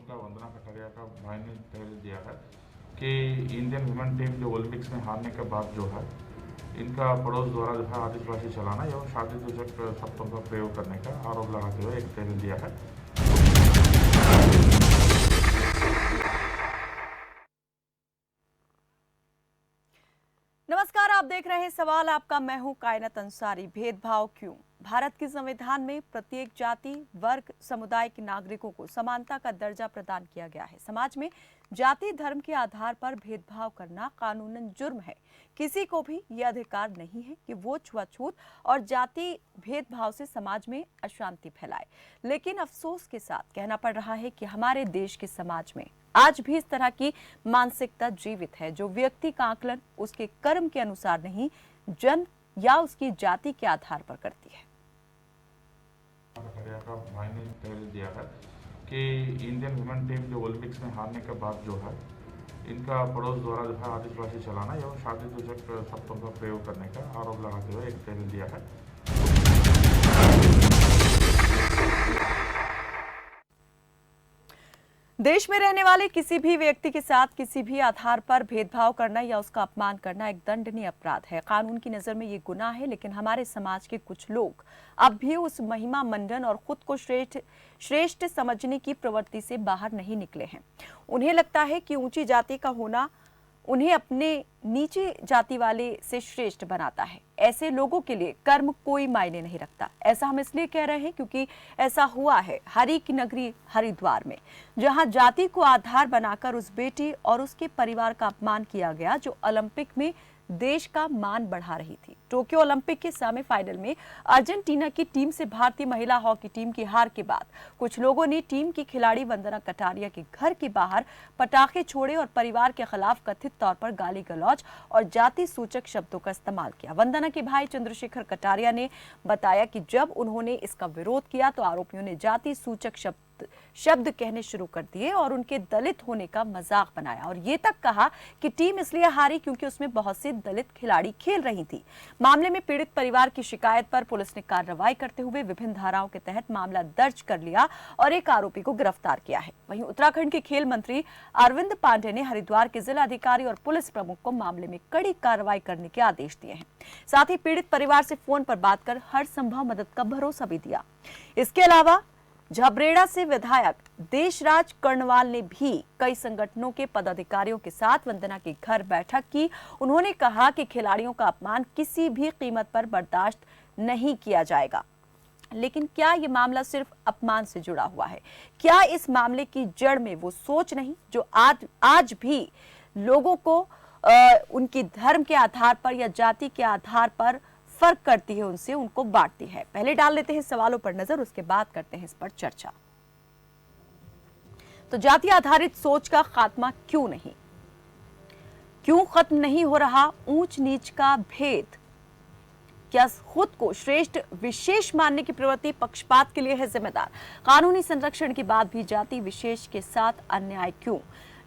का वंदना कटारिया का भाई ने पहल दिया है कि इंडियन वुमेन टीम जो ओलंपिक्स में हारने के बाद जो है इनका पड़ोस द्वारा जो है आतिशबाजी चलाना एवं शादी सूचक शब्दों का प्रयोग करने का आरोप लगाते हुए एक पहल दिया है। नमस्कार, आप देख रहे हैं सवाल आपका। मैं हूं कायनात अंसारी। भेदभाव क्यों? भारत के संविधान में प्रत्येक जाति, वर्ग, समुदाय के नागरिकों को समानता का दर्जा प्रदान किया गया है। समाज में जाति, धर्म के आधार पर भेदभाव करना कानूनन जुर्म है। किसी को भी यह अधिकार नहीं है कि वो छुआछूत और जाति भेदभाव से समाज में अशांति फैलाए। लेकिन अफसोस के साथ कहना पड़ रहा है कि हमारे देश के समाज में आज भी इस तरह की मानसिकता जीवित है, जो व्यक्ति का आकलन उसके कर्म के अनुसार नहीं, जन्म या उसकी जाति के आधार पर करती है। का भाई ने पहल दिया है कि इंडियन वुमेन टीम जो ओलंपिक्स में हारने के बाद जो है इनका पड़ोस द्वारा जो है आतिशबाजी चलाना एवं शादी सूचक शब्दों का प्रयोग करने का आरोप लगाते हुए एक पहल दिया है। देश में रहने वाले किसी भी व्यक्ति के साथ किसी भी आधार पर भेदभाव करना या उसका अपमान करना एक दंडनीय अपराध है। कानून की नजर में ये गुनाह है, लेकिन हमारे समाज के कुछ लोग अब भी उस महिमा मंडन और खुद को श्रेष्ठ समझने की प्रवृत्ति से बाहर नहीं निकले हैं। उन्हें लगता है कि ऊंची जाति का होना उन्हें अपने नीची जाति वाले से श्रेष्ठ बनाता है। ऐसे लोगों के लिए कर्म कोई मायने नहीं रखता। ऐसा हम इसलिए कह रहे हैं क्योंकि ऐसा हुआ है हरि की नगरी हरिद्वार में, जहां जाति को आधार बनाकर उस बेटी और उसके परिवार का अपमान किया गया जो ओलंपिक में देश का मान बढ़ा रही थी। टोक्यो ओलंपिक के सेमीफाइनल में अर्जेंटीना की टीम से भारतीय महिला हॉकी टीम की हार के बाद कुछ लोगों ने टीम की खिलाड़ी वंदना कटारिया के घर के बाहर पटाखे छोड़े और परिवार के खिलाफ कथित तौर पर गाली गलौज और जाति सूचक शब्दों का इस्तेमाल किया। वंदना के भाई चंद्रशेखर कटारिया ने बताया कि जब उन्होंने इसका विरोध किया तो आरोपियों ने जाति सूचक शब्द कहने शुरू कर दिए और उनके दलित होने का मजाक बनाया और ये तक कहा कि टीम इसलिए हारी क्योंकि उसमें बहुत से दलित खिलाड़ी खेल रही थी। मामले में पीड़ित परिवार की शिकायत पर पुलिस ने कार्रवाई करते हुए विभिन्न धाराओं के तहत मामला दर्ज कर लिया और एक आरोपी को गिरफ्तार किया है। वहीं उत्तराखंड के खेल मंत्री अरविंद पांडे ने हरिद्वार के जिला अधिकारी और पुलिस प्रमुख को मामले में कड़ी कार्रवाई करने के आदेश दिए हैं। साथ ही पीड़ित परिवार से फोन पर बात कर हर संभव मदद का भरोसा भी दिया। इसके अलावा झबरेड़ा से विधायक देशराज कर्णवाल ने भी कई संगठनों के पदाधिकारियों के साथ वंदना के घर बैठक की। उन्होंने कहा कि खिलाड़ियों का अपमान किसी भी कीमत पर बर्दाश्त नहीं किया जाएगा। लेकिन क्या ये मामला सिर्फ अपमान से जुड़ा हुआ है? क्या इस मामले की जड़ में वो सोच नहीं जो आज भी लोगों को उनकी धर्म के आधार पर या जाति के आधार पर फर्क करती है, उनसे उनको बांटती है? पहले डाल लेते हैं सवालों पर नजर, उसके बाद करते हैं इस पर चर्चा। तो जाति आधारित सोच का खात्मा क्यों नहीं? क्यों खत्म नहीं हो रहा ऊंच नीच का भेद? क्या खुद को श्रेष्ठ विशेष मानने की प्रवृत्ति पक्षपात के लिए है जिम्मेदार? कानूनी संरक्षण के बाद भी जाति विशेष के साथ अन्याय क्यों?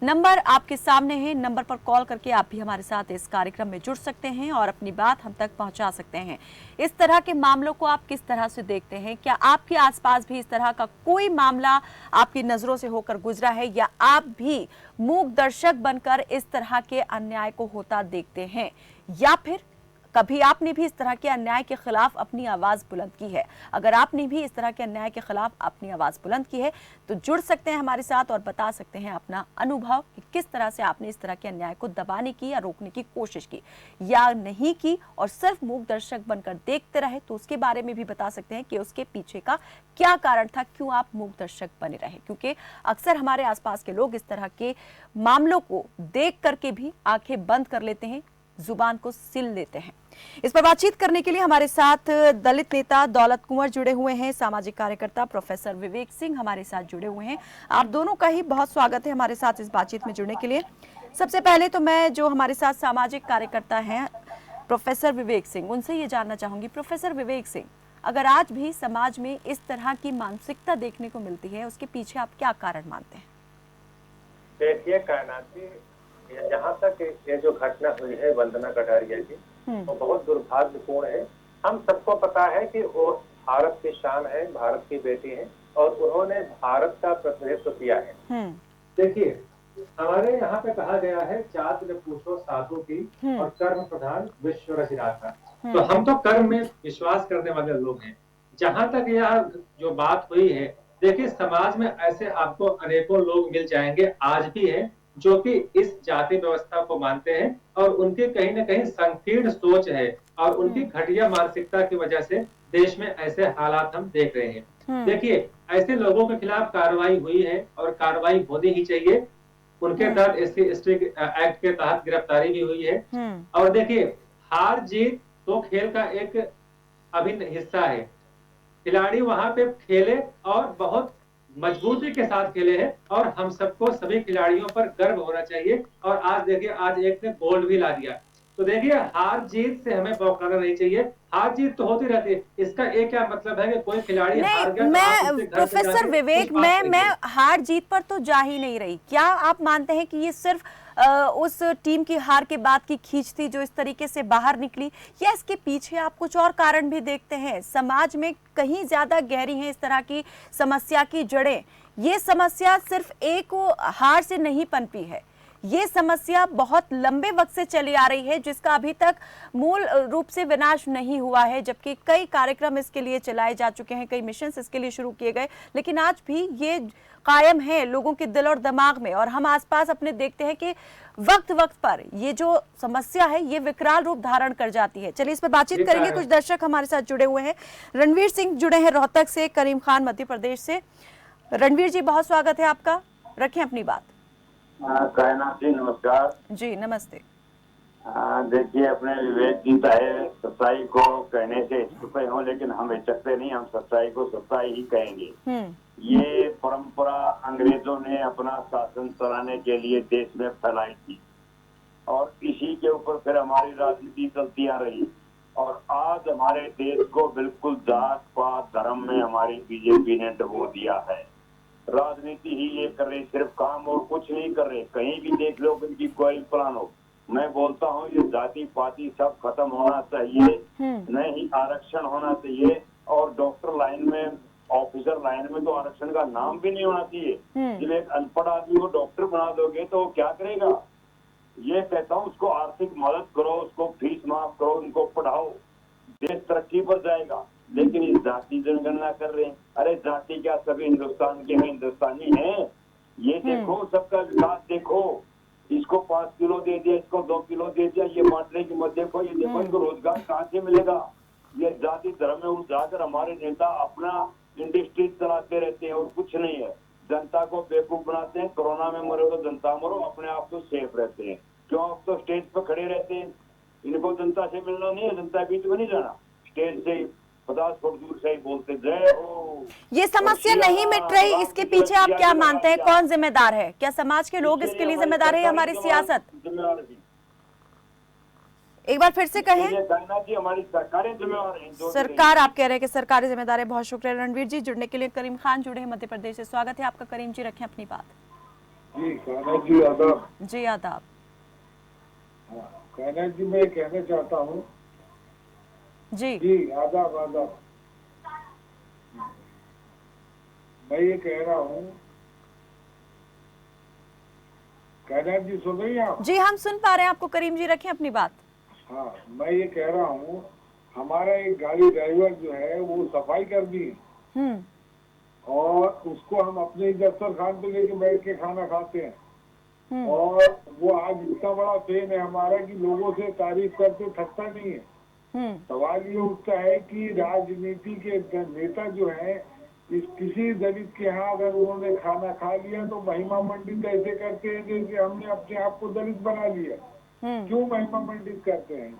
नंबर आपके सामने है, नंबर पर कॉल करके आप भी हमारे साथ इस कार्यक्रम में जुड़ सकते हैं और अपनी बात हम तक पहुंचा सकते हैं। इस तरह के मामलों को आप किस तरह से देखते हैं? क्या आपके आसपास भी इस तरह का कोई मामला आपकी नजरों से होकर गुजरा है या आप भी मूक दर्शक बनकर इस तरह के अन्याय को होता देखते हैं, या फिर कभी आपने भी इस तरह के अन्याय के खिलाफ अपनी आवाज बुलंद की है? अगर आपने भी इस तरह के अन्याय के खिलाफ अपनी आवाज बुलंद की है तो जुड़ सकते हैं हमारे साथ और बता सकते हैं अपना अनुभव कि किस तरह से आपने इस तरह के अन्याय को दबाने की या रोकने की कोशिश की या नहीं की, और सिर्फ मूक दर्शक बनकर देखते रहे तो उसके बारे में भी बता सकते हैं कि उसके पीछे का क्या कारण था, क्यों आप मूक दर्शक बने रहे। क्योंकि अक्सर हमारे आसपास के लोग इस तरह के मामलों को देख करके भी आंखें बंद कर लेते हैं, जुबान को सिल लेते हैं। इस पर बातचीत करने के लिए हमारे साथ दलित नेता दौलत कुंवर जुड़े हुए हैं, सामाजिक कार्यकर्ता प्रोफेसर विवेक सिंह हमारे साथ जुड़े हुए हैं। आप दोनों का ही बहुत स्वागत है हमारे साथ इस बातचीत में जुड़ने के लिए। सबसे पहले तो मैं जो हमारे साथ सामाजिक कार्यकर्ता हैं प्रोफेसर विवेक सिंह, उनसे ये जानना चाहूंगी। प्रोफेसर विवेक सिंह, अगर आज भी समाज में इस तरह की मानसिकता देखने को मिलती है, उसके पीछे आप क्या कारण मानते हैं? देखिए कायनाती, जहाँ तक ये जो घटना हुई है वंदना कटारिया की, वो बहुत दुर्भाग्यपूर्ण है। हम सबको पता है कि वो भारत की शान है, भारत की बेटी है, और उन्होंने भारत का प्रतिनिधित्व किया है। देखिए, हमारे यहाँ पे कहा गया है, जात न पूछो साधु की और कर्म प्रधान विश्व रचिराता। तो हम तो कर्म में विश्वास करने वाले लोग हैं। जहां तक यह जो बात हुई है, देखिए समाज में ऐसे आपको अनेकों लोग मिल जाएंगे, आज भी हैं, जो कि इस जाति व्यवस्था को मानते हैं और उनकी कहीं ना कहीं संकीर्ण सोच है और उनकी घटिया मानसिकता की वजह से देश में ऐसे हालात हम देख रहे हैं। देखिए, ऐसे लोगों के खिलाफ कार्रवाई हुई है और कार्रवाई होनी ही चाहिए। उनके तहत SC/ST एक्ट के तहत गिरफ्तारी भी हुई है। और देखिए, हार जीत तो खेल का एक अभिन्न हिस्सा है। खिलाड़ी वहां पे खेले और बहुत मजबूती के साथ खेले हैं और हम सबको सभी खिलाड़ियों पर गर्व होना चाहिए। और आज देखिए, आज एक ने गोल्ड भी ला दिया। तो देखिए, हार जीत से हमें बौखलाना नहीं चाहिए। हार जीत तो होती रहती है, इसका एक क्या मतलब है कि कोई खिलाड़ी हार गया तो आप उससे घर पे प्रोफेसर जाके विवेक, कुछ बात मैं करिए। हार जीत पर तो जा ही नहीं रही। क्या आप मानते हैं कि ये सिर्फ उस टीम की हार के बाद की खींच थी जो इस तरीके से बाहर निकली, या इसके पीछे आप कुछ और कारण भी देखते हैं? समाज में कहीं ज्यादा गहरी हैं इस तरह की समस्या की जड़ें। ये समस्या सिर्फ एक हार से नहीं पनपी है, ये समस्या बहुत लंबे वक्त से चली आ रही है, जिसका अभी तक मूल रूप से विनाश नहीं हुआ है। जबकि कई कार्यक्रम इसके लिए चलाए जा चुके हैं, कई मिशन इसके लिए शुरू किए गए, लेकिन आज भी ये कायम है लोगों के दिल और दिमाग में। और हम आसपास अपने देखते हैं कि वक्त वक्त पर ये जो समस्या है ये विकराल रूप धारण कर जाती है। चलिए इस पर बातचीत करेंगे। कुछ दर्शक हमारे साथ जुड़े हुए हैं। रणवीर सिंह जुड़े हैं रोहतक से, करीम खान मध्य प्रदेश से। रणवीर जी, बहुत स्वागत है आपका, रखें अपनी बात। कायनात जी नमस्कार जी नमस्ते। देखिए, अपने विवेक जी चाहे सच्चाई को कहने से छुपे हों, लेकिन हम हिचकते नहीं, हम सच्चाई को सच्चाई ही कहेंगे। ये परंपरा अंग्रेजों ने अपना शासन चलाने के लिए देश में फैलाई थी और इसी के ऊपर फिर हमारी राजनीति चलती आ रही। और आज हमारे देश को बिल्कुल जात पात धर्म में हमारी बीजेपी ने डुबो दिया है। राजनीति ही ये कर रही, सिर्फ काम और कुछ नहीं कर रहे। कहीं भी देख लो इनकी कोई प्लान हो। मैं बोलता हूँ ये जाति पाति सब खत्म होना चाहिए, नहीं आरक्षण होना चाहिए। और डॉक्टर लाइन में, ऑफिसर लाइन में तो आरक्षण का नाम भी नहीं होना चाहिए। जब एक अनपढ़ आदमी को डॉक्टर बना दोगे तो वो क्या करेगा? ये कहता हूँ उसको आर्थिक मदद करो, उसको फीस माफ करो, उनको पढ़ाओ, देश तरक्की पर जाएगा। लेकिन इस जाति जनगणना कर रहे हैं। अरे जाति क्या सभी हिंदुस्तान के हैं, हिंदुस्तानी हैं? ये देखो, सबका विकास देखो। इसको 5 किलो दे दिया, इसको 2 किलो दे दिया, ये बांटने की मत देखो। ये देखो इनको रोजगार कहाँ से मिलेगा? ये जाति धर्म में जाकर हमारे नेता अपना इंडस्ट्री चलाते रहते हैं और कुछ नहीं है। जनता को बेवकूफ बनाते हैं। कोरोना में मरो तो जनता मरो, अपने आप तो सेफ रहते हैं। क्यों? आप तो स्टेज पर खड़े रहते हैं। इनको जनता से मिलना नहीं है, जनता बीच में नहीं जाना। स्टेज से 50 फुट दूर से ही बोलते जय हो। ये समस्या नहीं मिट रही, इसके पीछे आप क्या मानते हैं, कौन जिम्मेदार है? क्या समाज के लोग इसके लिए जिम्मेदार है या हमारी सियासत? एक बार फिर से कहें। जी, हमारी सरकारें जिम्मेदार हैं। सरकार, आप कह रहे हैं कि सरकारी जिम्मेदार है। बहुत शुक्रिया रणवीर जी जुड़ने के लिए। करीम खान जुड़े हैं मध्य प्रदेश से, स्वागत है आपका। करीम जी, रखें अपनी बात। जी कायनात जी आदाब। जी आदाब। कायनात जी, मैं कहना चाहता हूँ। जी आदाब आदाब। मैं ये कह रहा हूँ, कायनात जी सुन रही हैं आप? जी हम सुन पा रहे हैं आपको। करीम जी, रखें अपनी बात। हाँ, मैं ये कह रहा हूँ, हमारा एक गाड़ी ड्राइवर जो है वो सफाई कर दी और उसको हम अपने दफ्तर खान पे लेके बैठ के खाना खाते हैं। और वो आज इतना बड़ा फैन है हमारा कि लोगों से तारीफ करते थकता नहीं है। सवाल ये उठता है कि राजनीति के नेता जो है, इस किसी दलित के यहाँ अगर उन्होंने खाना खा लिया तो महिमा मंडित ऐसे करते हैं जैसे हमने अपने आप को दलित बना लिया। क्यों महिमा मंडित करते हैं?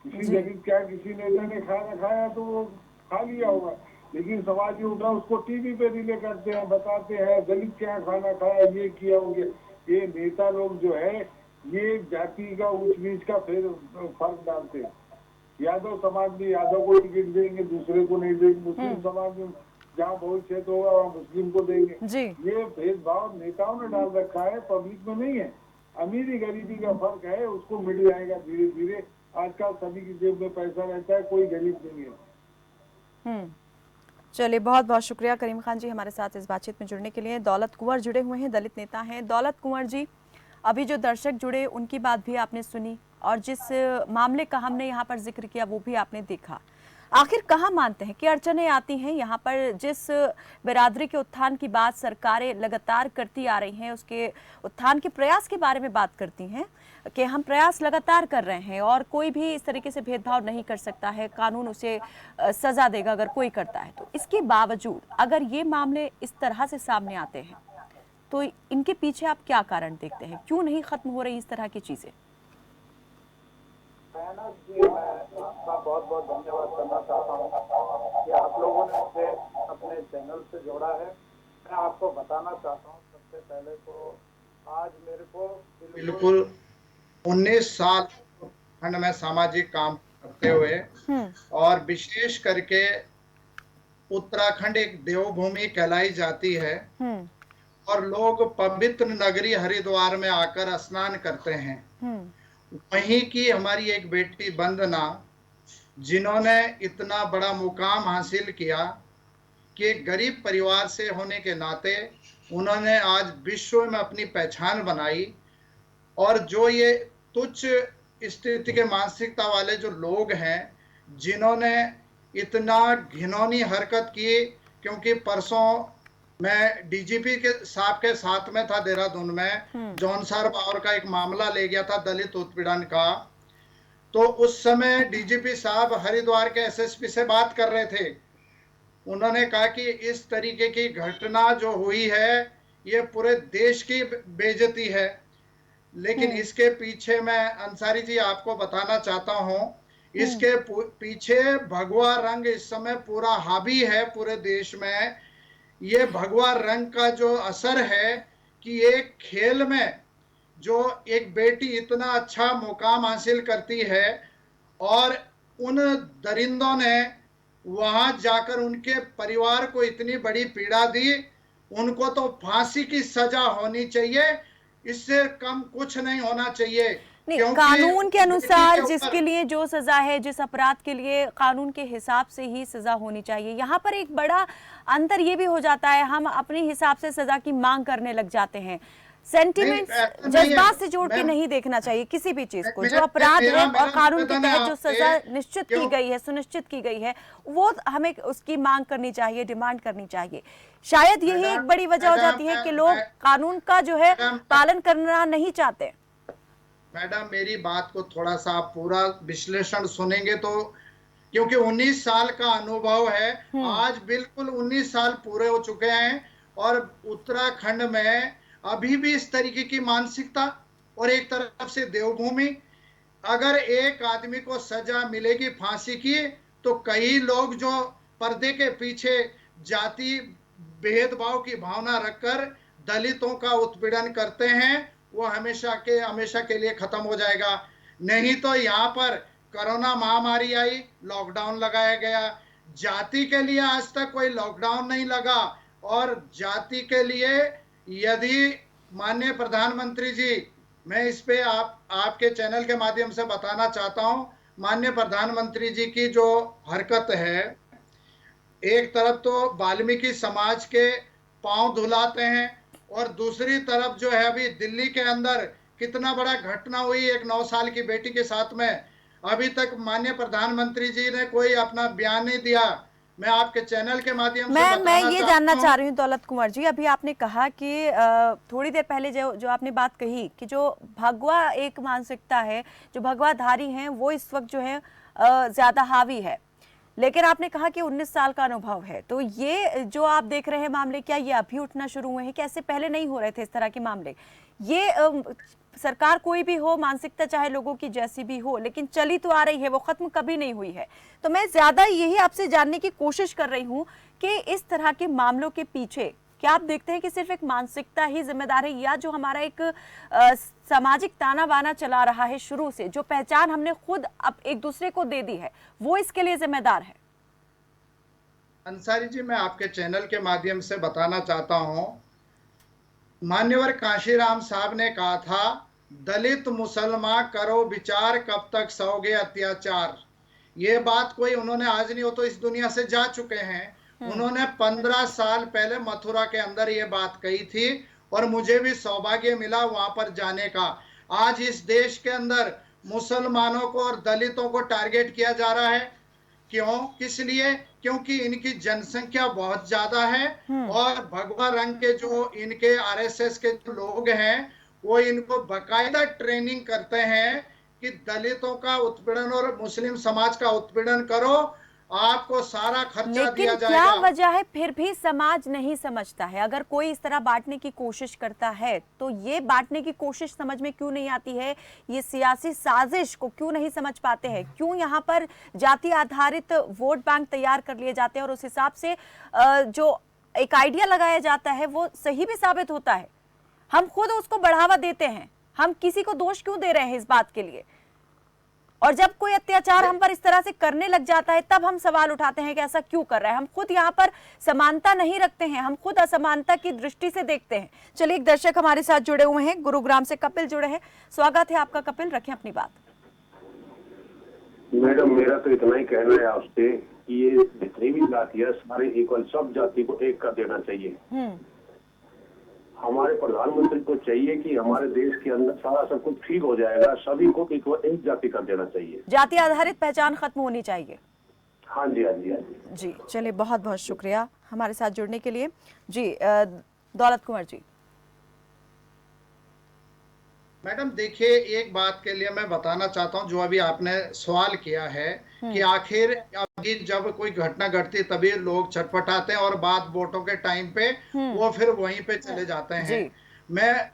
किसी दलित क्या किसी नेता ने खाना खाया तो वो खा लिया होगा, लेकिन सवाल ये उठा उसको टीवी पे रिले करते हैं, बताते हैं दलित क्या खाना खाया, ये किया होंगे। ये नेता लोग जो है ये जाति का ऊंच नीच का फिर फर्क डालते हैं। यादव समाज में यादव को टिकट देंगे, दूसरे को नहीं देंगे। मुस्लिम समाज में जहाँ बहुत क्षेत्र होगा वहाँ मुस्लिम को देंगे। ये भेदभाव नेताओं ने डाल रखा है, पब्लिक में नहीं है। अमीरी गरीबी का फर्क है, उसको मिट जाएगा धीरे धीरे। आजकल सभी की जेब में पैसा रहता है, कोई गरीब नहीं है। चलिए, बहुत बहुत शुक्रिया करीम खान जी हमारे साथ इस बातचीत में जुड़ने के लिए। दौलत कुंवर जुड़े हुए हैं, दलित नेता हैं। दौलत कुंवर जी, अभी जो दर्शक जुड़े उनकी बात भी आपने सुनी और जिस मामले का हमने यहाँ पर जिक्र किया वो भी आपने देखा। आखिर कहाँ मानते हैं कि अड़चनें आती हैं यहाँ पर? जिस बिरादरी के उत्थान की बात सरकारें लगातार करती आ रही हैं, उसके उत्थान के प्रयास के बारे में बात करती हैं कि हम प्रयास लगातार कर रहे हैं और कोई भी इस तरीके से भेदभाव नहीं कर सकता है, कानून उसे सजा देगा अगर कोई करता है तो। इसके बावजूद अगर ये मामले इस तरह से सामने आते हैं तो इनके पीछे आप क्या कारण देखते हैं? क्यों नहीं खत्म हो रही इस तरह की चीजें? जी, मैं आपका बहुत बहुत धन्यवाद करना चाहता हूँ कि आप लोगों ने मुझे अपने चैनल से जोड़ा है। मैं आपको बताना चाहता हूँ, सबसे पहले तो आज मेरे को बिल्कुल 19 साल खंड में सामाजिक काम करते हुए और विशेष करके उत्तराखंड एक देवभूमि कहलाई जाती है और लोग पवित्र नगरी हरिद्वार में आकर स्नान करते हैं। वहीं की हमारी एक बेटी वंदना, जिन्होंने इतना बड़ा मुकाम हासिल किया कि एक गरीब परिवार से होने के नाते उन्होंने आज विश्व में अपनी पहचान बनाई। और जो ये तुच्छ स्थिति के मानसिकता वाले जो लोग हैं, जिन्होंने इतना घिनौनी हरकत की, क्योंकि परसों मैं डीजीपी के साहब के साथ में था देहरादून में, जौनसार बावर का एक मामला ले गया था दलित उत्पीड़न का। तो उस समय डीजीपी साहब हरिद्वार के एसएसपी से बात कर रहे थे। उन्होंने कहा कि इस तरीके की घटना जो हुई है ये पूरे देश की बेइज्जती है, लेकिन इसके पीछे मैं अंसारी जी आपको बताना चाहता हूँ, इसके पीछे भगवा रंग इस समय पूरा हावी है पूरे देश में। ये भगवा रंग का जो असर है कि एक खेल में जो एक बेटी इतना अच्छा मुकाम हासिल करती है और उन दरिंदों ने वहां जाकर उनके परिवार को इतनी बड़ी पीड़ा दी, उनको तो फांसी की सजा होनी चाहिए, इससे कम कुछ नहीं होना चाहिए। नहीं, कानून के अनुसार जिसके लिए जो सजा है, जिस अपराध के लिए कानून के हिसाब से ही सजा होनी चाहिए। यहाँ पर एक बड़ा अंतर ये भी हो जाता है, हम अपने हिसाब से सजा की मांग करने लग जाते हैं। सेंटिमेंट, जज्बात से जोड़ के नहीं देखना चाहिए किसी भी चीज को। जो अपराध है और कानून के तहत जो सजा निश्चित की गई है, सुनिश्चित की गई है, वो हमें उसकी मांग करनी चाहिए, डिमांड करनी चाहिए। शायद यही एक बड़ी वजह हो जाती है कि लोग कानून का जो है पालन करना नहीं चाहते। मैडम, मेरी बात को थोड़ा सा आप पूरा विश्लेषण सुनेंगे तो, क्योंकि 19 साल का अनुभव है, आज बिल्कुल 19 साल पूरे हो चुके हैं और उत्तराखंड में अभी भी इस तरीके की मानसिकता। और एक तरफ से देवभूमि, अगर एक आदमी को सजा मिलेगी फांसी की, तो कई लोग जो पर्दे के पीछे जाति भेदभाव की भावना रखकर दलितों का उत्पीड़न करते हैं, वो हमेशा के लिए खत्म हो जाएगा। नहीं तो यहाँ पर कोरोना महामारी आई, लॉकडाउन लगाया गया। जाति के लिए आज तक कोई लॉकडाउन नहीं लगा। और जाति के लिए यदि माननीय प्रधानमंत्री जी, मैं इस पे आपके चैनल के माध्यम से बताना चाहता हूँ, माननीय प्रधानमंत्री जी की जो हरकत है, एक तरफ तो वाल्मीकि समाज के पांव धुलाते हैं और दूसरी तरफ जो है अभी दिल्ली के अंदर कितना बड़ा घटना हुई एक 9 साल की बेटी के साथ में, अभी तक माननीय प्रधानमंत्री जी ने कोई अपना बयान नहीं दिया। मैं आपके चैनल के माध्यम से मैं ये जानना चाह रही हूँ दौलत कुंवर जी, अभी आपने कहा कि थोड़ी देर पहले जो आपने बात कही कि जो भगवा एक मानसिकता है, जो भगवाधारी हैं, वो इस वक्त जो है ज्यादा हावी है, लेकिन आपने कहा कि 19 साल का अनुभव है। तो ये जो आप देख रहे हैं मामले, क्या ये अभी उठना शुरू हुए हैं? कैसे पहले नहीं हो रहे थे इस तरह के मामले? ये सरकार कोई भी हो, मानसिकता चाहे लोगों की जैसी भी हो, लेकिन चली तो आ रही है, वो खत्म कभी नहीं हुई है। तो मैं ज्यादा यही आपसे जानने की कोशिश कर रही हूँ कि इस तरह के मामलों के पीछे क्या आप देखते हैं कि सिर्फ एक मानसिकता ही जिम्मेदार है, या जो हमारा एक सामाजिक ताना बाना चला रहा है शुरू से, जो पहचान हमने खुद अब एक दूसरे को दे दी है, वो इसके लिए जिम्मेदार है? अंसारी जी, मैं आपके चैनल के माध्यम से बताना चाहता हूं, मान्यवर काशीराम साहब ने कहा था, दलित मुसलमान करो विचार, कब तक सहोगे अत्याचार। ये बात कोई उन्होंने आज नहीं, हो तो इस दुनिया से जा चुके हैं। उन्होंने 15 साल पहले मथुरा के अंदर ये बात कही थी और मुझे भी सौभाग्य मिला वहां पर जाने का। आज इस देश के अंदर मुसलमानों को और दलितों को टारगेट किया जा रहा है। क्यों? किस लिए? क्योंकि इनकी जनसंख्या बहुत ज्यादा है और भगवा रंग के जो इनके आरएसएस के जो लोग हैं वो इनको बकायदा ट्रेनिंग करते हैं कि दलितों का उत्पीड़न और मुस्लिम समाज का उत्पीड़न करो, आपको सारा खर्चा दिया जाएगा। क्या वजह है फिर भी समाज नहीं समझता है? अगर कोई इस तरह बांटने की कोशिश करता है तो ये बांटने की कोशिश समझ में क्यों नहीं आती है? ये सियासी साजिश को क्यों नहीं समझ पाते हैं? क्यों यहाँ पर जाति आधारित वोट बैंक तैयार कर लिए जाते हैं और उस हिसाब से जो एक आइडिया लगाया जाता है वो सही भी साबित होता है? हम खुद उसको बढ़ावा देते हैं। हम किसी को दोष क्यों दे रहे हैं इस बात के लिए? और जब कोई अत्याचार हम पर इस तरह से करने लग जाता है तब हम सवाल उठाते हैं कि ऐसा क्यों कर रहा है। हम खुद यहाँ पर समानता नहीं रखते हैं, हम खुद असमानता की दृष्टि से देखते हैं। चलिए, एक दर्शक हमारे साथ जुड़े हुए हैं, गुरुग्राम से कपिल जुड़े हैं। स्वागत है आपका कपिल, रखें अपनी बात। मैडम, मेरा तो इतना ही कहना है आपसे कि ये जितनी भी जाति है सारे इक्वल, सब जाति को एक कर देना चाहिए। हमारे प्रधानमंत्री को चाहिए कि हमारे देश के अंदर सारा सब कुछ ठीक हो जाएगा, सभी को एक जाति कर देना चाहिए। जाति आधारित पहचान खत्म होनी चाहिए। हाँ जी, हाँ जी, हाँ जी। जी चलिए, बहुत बहुत शुक्रिया हमारे साथ जुड़ने के लिए। जी दौलत कुंवर जी। मैडम देखिए, एक बात के लिए मैं बताना चाहता हूं, जो अभी आपने सवाल किया है कि आखिर अभी जब कोई घटना घटती तभी लोग छटपटाते हैं और बात वोटों के टाइम पे वो फिर वहीं पे चले जाते हैं। मैं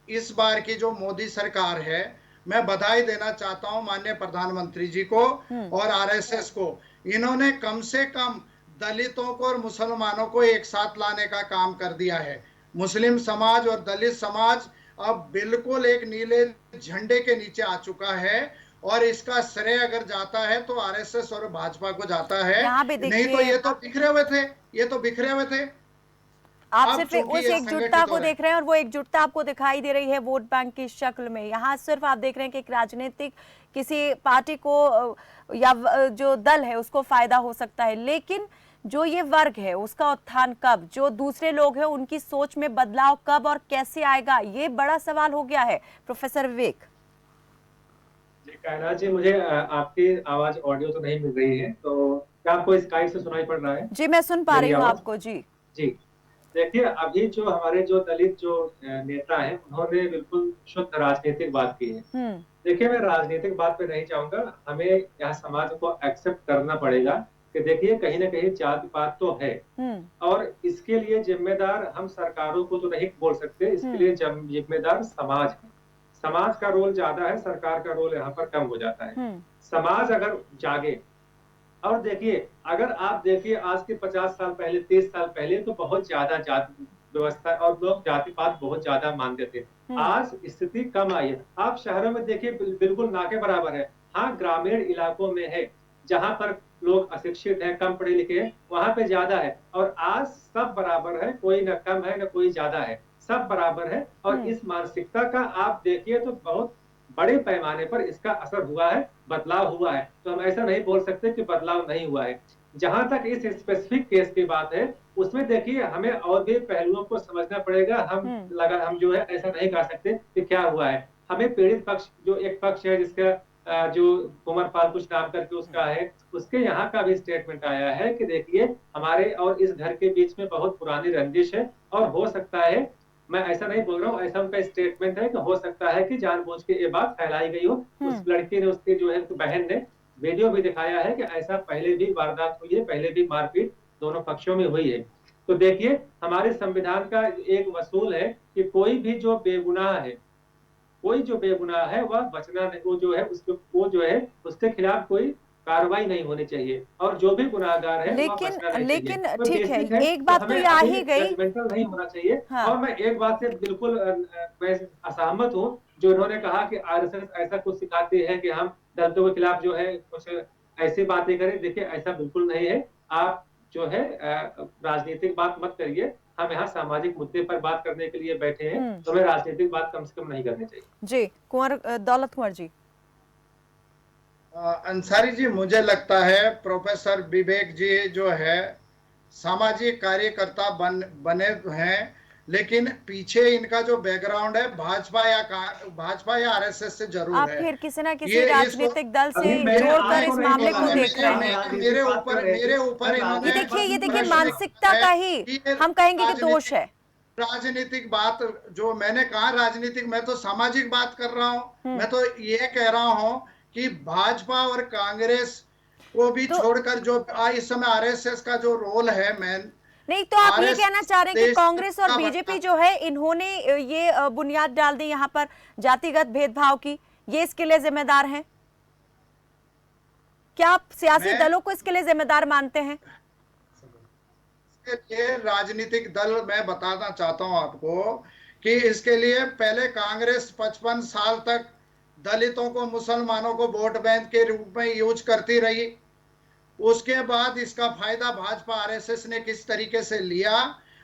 इस बार की जो मोदी सरकार है, मैं बधाई देना चाहता हूं माननीय प्रधानमंत्री जी को और आरएसएस को। इन्होंने कम से कम दलितों को और मुसलमानों को एक साथ लाने का काम कर दिया है। मुस्लिम समाज और दलित समाज अब बिल्कुल एक नीले झंडे के नीचे आ चुका है और इसका श्रेय अगर जाता है तो आरएसएस और भाजपा को जाता है, नहीं तो ये तो बिखरे हुए थे, ये तो बिखरे हुए थे। आप सिर्फ उस एकजुटता को देख रहे हैं और वो एकजुटता आपको दिखाई दे रही है वोट बैंक की शक्ल में। यहाँ सिर्फ आप देख रहे हैं कि एक राजनीतिक किसी पार्टी को या जो दल है उसको फायदा हो सकता है, लेकिन जो ये वर्ग है उसका उत्थान कब, जो दूसरे लोग हैं उनकी सोच में बदलाव कब और कैसे आएगा, ये बड़ा सवाल हो गया है। प्रोफेसर विवेक जी, कायनात जी, मुझे आपकी आवाज ऑडियो तो नहीं मिल रही है, तो क्या आपको स्काइप से सुनाई पड़ रहा है? जी मैं सुन पा रही हूँ आपको। जी जी, देखिए, अभी जो हमारे जो दलित जो नेता हैं उन्होंने बिल्कुल शुद्ध राजनीतिक बात की है। देखिए, मैं राजनीतिक बात पे नहीं चाहूंगा, हमें यहाँ समाज को एक्सेप्ट करना पड़ेगा कि देखिए कहीं ना कहीं जाति पात तो है और इसके लिए जिम्मेदार हम सरकारों को तो नहीं बोल सकते, इसके लिए जिम्मेदार समाज है। समाज का रोल ज्यादा है, सरकार का रोल यहाँ पर कम हो जाता है। समाज अगर जागे, और देखिए अगर आप देखिए आज के 50 साल पहले, 30 साल पहले तो बहुत ज्यादा जाति व्यवस्था और लोग जाति पात बहुत ज्यादा मानते थे। आज स्थिति कम आई है। आप शहरों में देखिए बिल्कुल ना के बराबर है। हाँ, ग्रामीण इलाकों में है जहाँ पर लोग अशिक्षित हैं, कम पढ़े लिखे हैं, वहां पे ज्यादा है। और आज सब बराबर है, कोई न कम है न कोई ज्यादा है, सब बराबर है। और इस मानसिकता का आप देखिए तो बहुत बड़े पैमाने पर इसका असर हुआ है, बदलाव हुआ है। तो हम ऐसा नहीं बोल सकते कि बदलाव नहीं हुआ है। जहां तक इस स्पेसिफिक केस की बात है, उसमें देखिए हमें और भी पहलुओं को समझना पड़ेगा। हम जो है ऐसा नहीं कह सकते कि क्या हुआ है। हमें पीड़ित पक्ष, जो एक पक्ष है जिसका जो कुमार पाल कुछ नाम करके उसका है, उसके यहाँ का भी स्टेटमेंट आया है कि देखिए हमारे और इस घर के बीच में बहुत पुरानी रंजिश है और हो सकता है, मैं ऐसा नहीं बोल रहा हूँ, ऐसा उनका स्टेटमेंट है कि हो सकता है कि जानबूझ के ये बात फैलाई गई हो। उस लड़की ने, उसके जो है बहन ने वीडियो भी दिखाया है कि ऐसा पहले भी वारदात हुई है, पहले भी मारपीट दोनों पक्षों में हुई है। तो देखिए हमारे संविधान का एक वसूल है कि कोई भी जो बेगुनाह है, कोई जो बेगुनाह है वह बचना नहीं, वो जो है उसके खिलाफ कोई कार्रवाई नहीं होनी चाहिए और जो भी गुनाहगार है लेकिन ठीक है, एक बात तो ये आ ही गई, जजमेंटल नहीं होना चाहिए। और मैं एक बात से बिल्कुल मैं असहमत हूँ जो इन्होंने कहा कि आरएसएस ऐसा कुछ सिखाती है कि हम दलितों के खिलाफ जो है कुछ ऐसी बातें करें। देखिए ऐसा बिल्कुल नहीं है। आप जो है राजनीतिक बात मत करिए, हम यहाँ सामाजिक मुद्दे पर बात करने के लिए बैठे हैं, तो हमें राजनीतिक बात कम से कम नहीं करनी चाहिए। जी दौलत कुंवर जी। अंसारी जी, मुझे लगता है प्रोफेसर विवेक जी जो है सामाजिक कार्यकर्ता बने हैं, लेकिन पीछे इनका जो बैकग्राउंड है भाजपा या आरएसएस से जरूर आप है। फिर किसी न किसी ये राजनीतिक दल से अभी मैंने जोड़कर आपको इस नहीं मामले बोला को है, देख रहे हैं। मेरे ऊपर इन्होंने ये देखिए प्रश्न मानसिकता का ही कि ये हम कहेंगे कि दोष है। राजनीतिक बात जो मैंने कहा राजनीतिक, मैं तो सामाजिक बात कर रहा हूं। मैं तो ये कह रहा हूं कि भाजपा और कांग्रेस को भी छोड़कर जो इस समय आरएसएस का जो रोल है मैन, नहीं तो आप ये आरएसएस कहना चाह रहे हैं कि देश कांग्रेस और का बीजेपी जो है इन्होंने ये बुनियाद डाल दी यहाँ पर जातिगत भेदभाव की, ये इसके लिए जिम्मेदार हैं? क्या आप सियासी दलों को इसके लिए जिम्मेदार मानते हैं? ये राजनीतिक दल, मैं बताना चाहता हूं आपको कि इसके लिए पहले कांग्रेस 55 साल तक दलितों को, मुसलमानों को वोट बैंक के रूप में यूज करती रही। उसके बाद इसका फायदा भाजपा आरएसएस ने किस तरीके से लिया,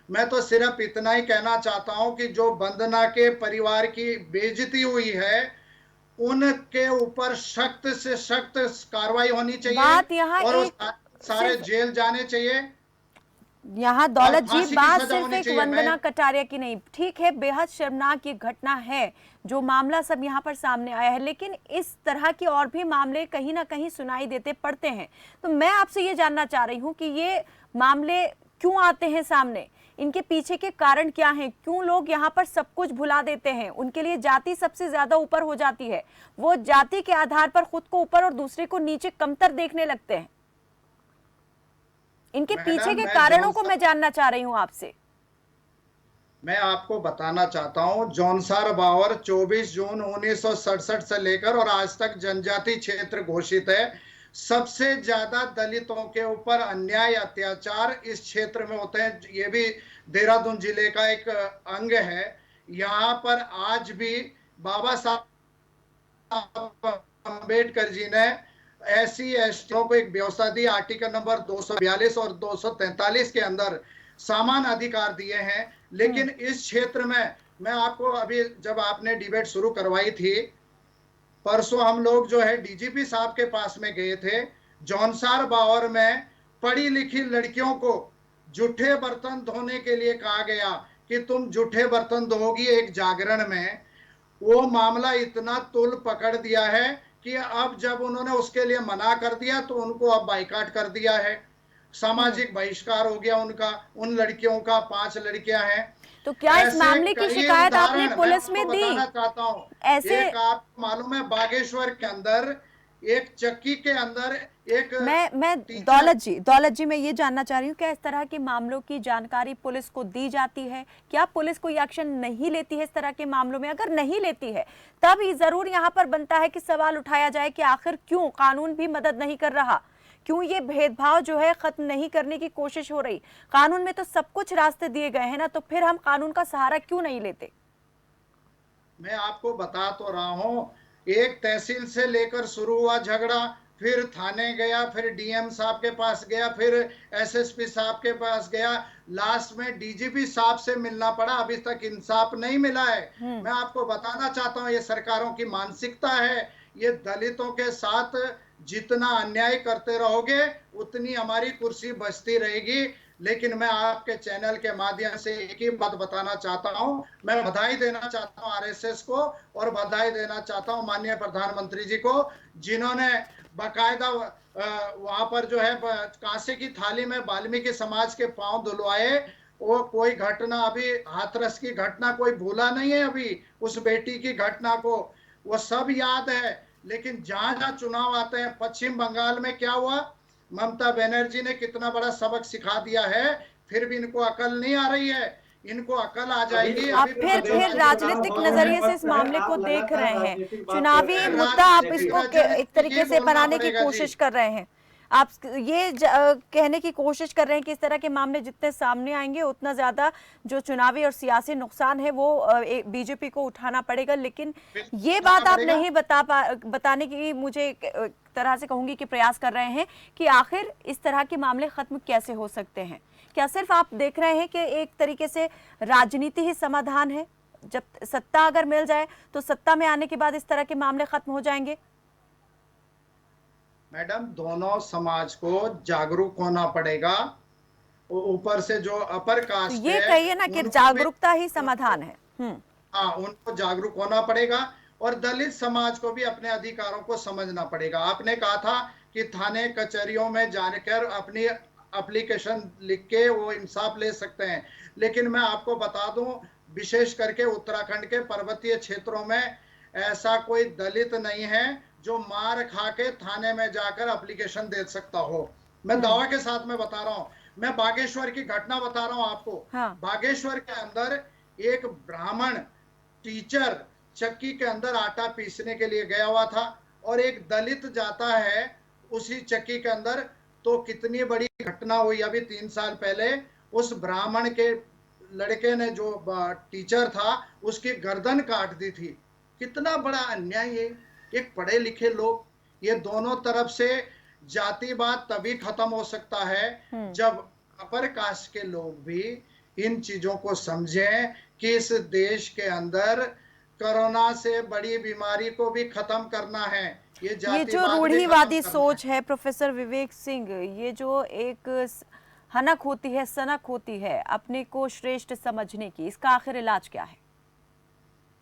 मैं तो सिर्फ इतना ही कहना चाहता हूं कि जो वंदना के परिवार की बेइज्जती हुई है उनके ऊपर सख्त से सख्त कार्रवाई होनी चाहिए। बात यहाँ और एक सारे जेल जाने चाहिए। यहाँ दौलत जी, फांसी की बात सजा सिर्फ होनी एक चाहिए। वंदना कटारिया की नहीं, ठीक है, बेहद शर्मनाक ये घटना है जो मामला सब यहाँ पर सामने आया है, लेकिन इस तरह के और भी मामले कहीं ना कहीं सुनाई देते पड़ते हैं। तो मैं आपसे ये जानना चाह रही हूँ कि ये मामले क्यों आते हैं सामने, इनके पीछे के कारण क्या हैं, क्यों लोग यहाँ पर सब कुछ भुला देते हैं? उनके लिए जाति सबसे ज्यादा ऊपर हो जाती है, वो जाति के आधार पर खुद को ऊपर और दूसरे को नीचे कमतर देखने लगते हैं। इनके पीछे के कारणों को मैं जानना चाह रही हूं आपसे। मैं आपको बताना चाहता हूं, जौनसार बावर 24 जून 1967 से लेकर और आज तक जनजाति क्षेत्र घोषित है। सबसे ज्यादा दलितों के ऊपर अन्याय अत्याचार इस क्षेत्र में होते हैं। ये भी देहरादून जिले का एक अंग है। यहाँ पर आज भी बाबा साहब अम्बेडकर जी ने एससी एसटियों को एक व्यवस्था दी, आर्टिकल नंबर 242 और 243 के अंदर समान अधिकार दिए हैं। लेकिन इस क्षेत्र में मैं आपको अभी, जब आपने डिबेट शुरू करवाई थी परसों, हम लोग जो है डीजीपी साहब के पास में गए थे। जौनसार बावर में पढ़ी लिखी लड़कियों को जूठे बर्तन धोने के लिए कहा गया कि तुम जूठे बर्तन धोगी एक जागरण में। वो मामला इतना तुल पकड़ दिया है कि अब जब उन्होंने उसके लिए मना कर दिया तो उनको अब बाइकाट कर दिया है, सामाजिक बहिष्कार हो गया उनका। उन लड़कियों का 5 लड़कियां हैं। तो क्या इस मामले की शिकायत आपने पुलिस में दी? बताना चाहता हूँ, ऐसे एक आपको मालूम है बागेश्वर के अंदर एक चक्की के अंदर एक, मैं दौलत जी मैं ये जानना चाह रही हूँ, क्या इस तरह के मामलों की जानकारी पुलिस को दी जाती है? क्या पुलिस कोई एक्शन नहीं लेती है इस तरह के मामलों में? अगर नहीं लेती है तब ही जरूर यहाँ पर बनता है कि सवाल उठाया जाए कि आखिर क्यों कानून भी मदद नहीं कर रहा, क्यों ये भेदभाव जो है खत्म नहीं करने की कोशिश हो रही? कानून में तो सब कुछ रास्ते दिए गए हैं ना, तो फिर हम कानून का सहारा क्यों नहीं लेते? मैं आपको बता तो रहा हूँ, एक तहसील से लेकर शुरू हुआ झगड़ा, फिर थाने गया, फिर डीएम साहब के पास गया, फिर एसएसपी साहब के पास गया, लास्ट में डीजीपी साहब से मिलना पड़ा। अभी तक इंसाफ नहीं मिला है। मैं आपको बताना चाहता हूँ, ये सरकारों की मानसिकता है। ये दलितों के साथ जितना अन्याय करते रहोगे उतनी हमारी कुर्सी बचती रहेगी। लेकिन मैं आपके चैनल के माध्यम से एक ही बात बताना चाहता हूं, मैं बधाई देना चाहता हूं आरएसएस को और बधाई देना चाहता हूं माननीय प्रधानमंत्री जी को, जिन्होंने बाकायदा वहां पर जो है कांसे की थाली में वाल्मीकि समाज के पांव धुलवाए। वो कोई घटना, अभी हाथरस की घटना कोई भूला नहीं है, अभी उस बेटी की घटना को वो सब याद है। लेकिन जहां जहां चुनाव आते हैं, पश्चिम बंगाल में क्या हुआ, ममता बनर्जी ने कितना बड़ा सबक सिखा दिया है, फिर भी इनको अकल नहीं आ रही है। इनको अकल आ जाएगी। आप फिर राजनीतिक नजरिए से इस मामले को देख रहे हैं, चुनावी मुद्दा आप इसको एक तरीके से बनाने की कोशिश कर रहे हैं। आप ये कहने की कोशिश कर रहे हैं कि इस तरह के मामले जितने सामने आएंगे उतना ज्यादा जो चुनावी और सियासी नुकसान है वो बीजेपी को उठाना पड़ेगा। लेकिन ये बात आप नहीं बताने की मुझे एक तरह से कहूंगी कि प्रयास कर रहे हैं कि आखिर इस तरह के मामले खत्म कैसे हो सकते हैं। क्या सिर्फ आप देख रहे हैं कि एक तरीके से राजनीति ही समाधान है? जब सत्ता अगर मिल जाए तो सत्ता में आने के बाद इस तरह के मामले खत्म हो जाएंगे? मैडम, दोनों समाज को जागरूक होना पड़ेगा ऊपर से जो अपर तो कास्ट ये है, कहिए ना कि उनको भी- जागरूकता ही समाधान है। हाँ, उनको जागरूक होना पड़ेगा और दलित समाज को भी अपने अधिकारों को समझना पड़ेगा। आपने कहा था कि थाने कचहरियों में जाकर अपनी एप्लीकेशन लिख के वो इंसाफ ले सकते हैं, लेकिन मैं आपको बता दूं, विशेष करके उत्तराखंड के पर्वतीय क्षेत्रों में ऐसा कोई दलित नहीं है जो मार खा के थाने में जाकर एप्लीकेशन दे सकता हो। मैं दावा के साथ में बता रहा हूं। मैं बागेश्वर की घटना बता रहा हूं आपको। हाँ। बागेश्वर के अंदर एक ब्राह्मण टीचर चक्की के अंदर आटा पीसने के लिए गया हुआ था और एक दलित जाता है उसी चक्की के अंदर, तो कितनी बड़ी घटना हुई। अभी 3 साल पहले उस ब्राह्मण के लड़के ने, जो टीचर था, उसकी गर्दन काट दी थी। कितना बड़ा अन्याय है। एक पढ़े लिखे लोग, ये दोनों तरफ से जातिवाद तभी खत्म हो सकता है जब अपर कास्ट के लोग भी इन चीजों को समझें कि इस देश के अंदर कोरोना से बड़ी बीमारी को भी खत्म करना है। ये जो रूढ़िवादी सोच है प्रोफेसर विवेक सिंह, ये जो एक हनक होती है, सनक होती है अपने को श्रेष्ठ समझने की, इसका आखिर इलाज क्या है?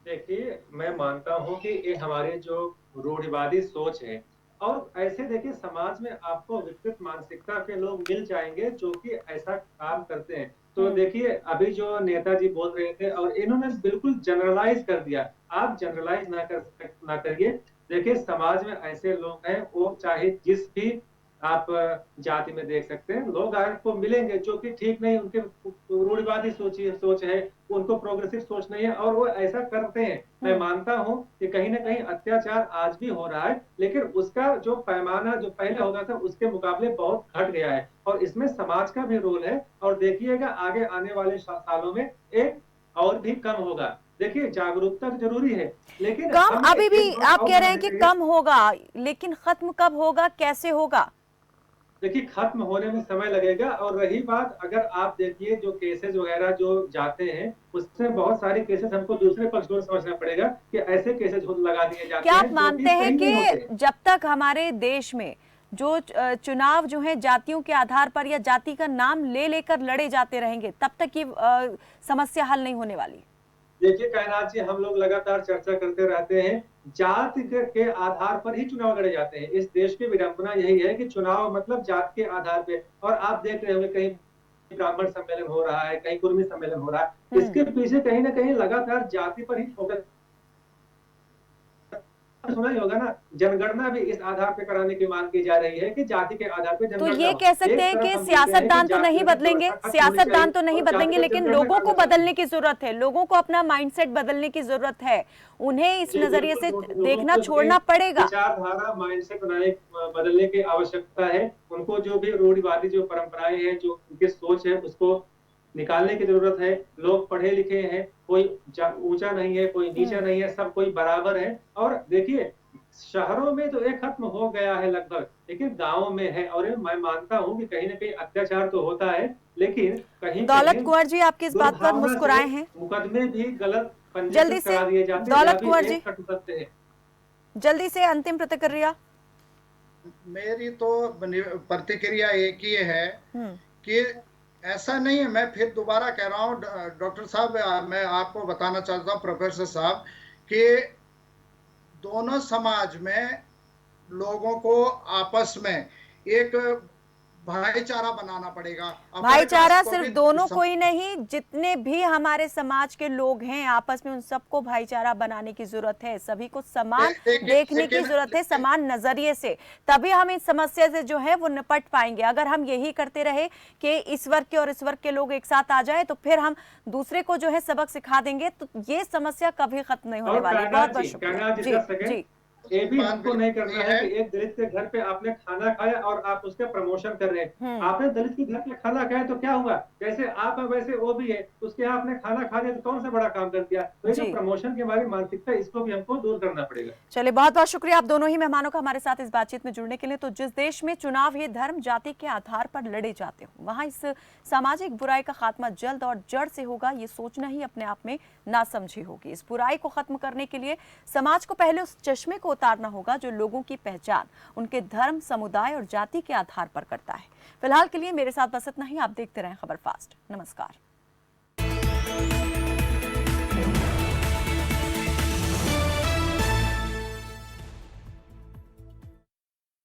देखिए, मैं मानता हूं कि ये हमारे जो रूढ़िवादी सोच है, और ऐसे देखिए समाज में आपको विकृत मानसिकता के लोग मिल जाएंगे जो कि ऐसा काम करते हैं। तो देखिए, अभी जो नेताजी बोल रहे थे और इन्होंने बिल्कुल जनरलाइज कर दिया। आप जनरलाइज ना करिए। देखिए, समाज में ऐसे लोग हैं, वो चाहे जिस भी आप जाति में देख सकते हैं, लोग आपको मिलेंगे जो कि ठीक नहीं, उनके रूढ़िवादी सोच है, उनको प्रोग्रेसिव सोच नहीं है और वो ऐसा करते हैं। मैं मानता हूं कि कहीं ना कहीं अत्याचार आज भी हो रहा है, लेकिन उसका जो पैमाना जो पहले होता था उसके मुकाबले बहुत घट गया है और इसमें समाज का भी रोल है। और देखिएगा आगे आने वाले सालों में एक और भी कम होगा। देखिए, जागरूकता जरूरी है, लेकिन कम अभी भी आप कह रहे हैं कि कम होगा, लेकिन खत्म कब होगा, कैसे होगा? देखिए, खत्म होने में समय लगेगा। और रही बात, अगर आप देखिए जो केसेस वगैरह जो जाते हैं, उससे बहुत सारे केसेस हमको दूसरे पक्ष को समझना पड़ेगा कि ऐसे केसेस लगा दिए जाते हैं। क्या आप मानते हैं कि जब तक हमारे देश में जो चुनाव जो है जातियों के आधार पर या जाति का नाम ले लेकर लड़े जाते रहेंगे, तब तक ये समस्या हल नहीं होने वाली? देखिए कायनात जी, हम लोग लगातार चर्चा करते रहते हैं, जाति के आधार पर ही चुनाव लड़े जाते हैं। इस देश की विडंबना यही है कि चुनाव मतलब जाति के आधार पे। और आप देख रहे होंगे कहीं ब्राह्मण सम्मेलन हो रहा है, कहीं कुर्मी सम्मेलन हो रहा है, इसके पीछे कहीं ना कहीं लगातार जाति पर ही फोकस। सुना ही होगा ना, जनगणना भी इस आधार पे कराने की मांग की जा रही है कि जाति के आधार पे जनगणना। तो ये कह सकते हैं कि सियासतदान तो नहीं बदलेंगे, सियासतदान तो नहीं बदलेंगे, लेकिन लोगों को बदलने की जरूरत है। लोगों को अपना माइंडसेट बदलने की जरूरत है। उन्हें इस नजरिए से देखना छोड़ना पड़ेगा। विचारधारा, माइंडसेट बदलने की आवश्यकता है। उनको जो भी रूढ़िवादी जो परंपराएं हैं, जो उनकी सोच है, उसको निकालने की जरूरत है। लोग पढ़े लिखे हैं, कोई ऊंचा नहीं है, कोई नीचा नहीं है, सब कोई बराबर है। और देखिए, शहरों में तो एक खत्म हो गया है लगभग, लेकिन गांवों में है। और मैं मानता हूं कि कहीं ना कहीं अत्याचार तो होता है, लेकिन कहीं दौलत कुंवर जी आपकी इस बात पर मुस्कुराए हैं। मुकदमे भी गलत जल्दी से दिए जाते हैं। दौलत कुंवर जी, जल्दी से अंतिम प्रतिक्रिया। मेरी तो प्रतिक्रिया एक ही है कि ऐसा नहीं है। मैं फिर दोबारा कह रहा हूँ डॉक्टर साहब, मैं आपको बताना चाहता हूँ प्रोफेसर साहब, कि दोनों समाज में लोगों को आपस में एक भाईचारा बनाना पड़ेगा। भाईचारा सिर्फ दोनों को ही नहीं, जितने भी हमारे समाज के लोग हैं आपस में, उन सबको भाईचारा बनाने की जरूरत है। सभी को समान देखने की जरूरत है, समान नजरिए से, तभी हम इस समस्या से जो है वो निपट पाएंगे। अगर हम यही करते रहे कि इस वर्ग के और इस वर्ग के लोग एक साथ आ जाए, तो फिर हम दूसरे को जो है सबक सिखा देंगे, तो ये समस्या कभी खत्म नहीं होने वाली। बहुत बहुत शुक्रिया। जी जी, ये भी हमको नहीं करना है कि एक दलित के घर पे आपने खाना खाया और आप उसका प्रमोशन कर रहे हैं। आपने दलित के घर पे खाना खाया तो क्या हुआ, जैसे आप है वैसे वो भी है, उसके यहाँ आपने खाना खा लिया तो कौन सा बड़ा काम कर दिया। तो ये प्रमोशन की हमारी मानसिकता, इसको भी हमको दूर करना पड़ेगा। चलिए, बहुत बहुत शुक्रिया आप दोनों ही मेहमानों का हमारे साथ इस बातचीत में जुड़ने के लिए। तो जिस देश में चुनाव ये धर्म जाति के आधार पर लड़े जाते हो, वहां इस सामाजिक बुराई का खात्मा जल्द और जड़ से होगा, ये सोचना ही अपने आप में नासमझी होगी। इस बुराई को खत्म करने के लिए समाज को पहले उस चश्मे को उतारना होगा जो लोगों की पहचान उनके धर्म, समुदाय और जाति के आधार पर करता है। फिलहाल के लिए मेरे साथ बस इतना ही। आप देखते रहें खबर फास्ट। नमस्कार।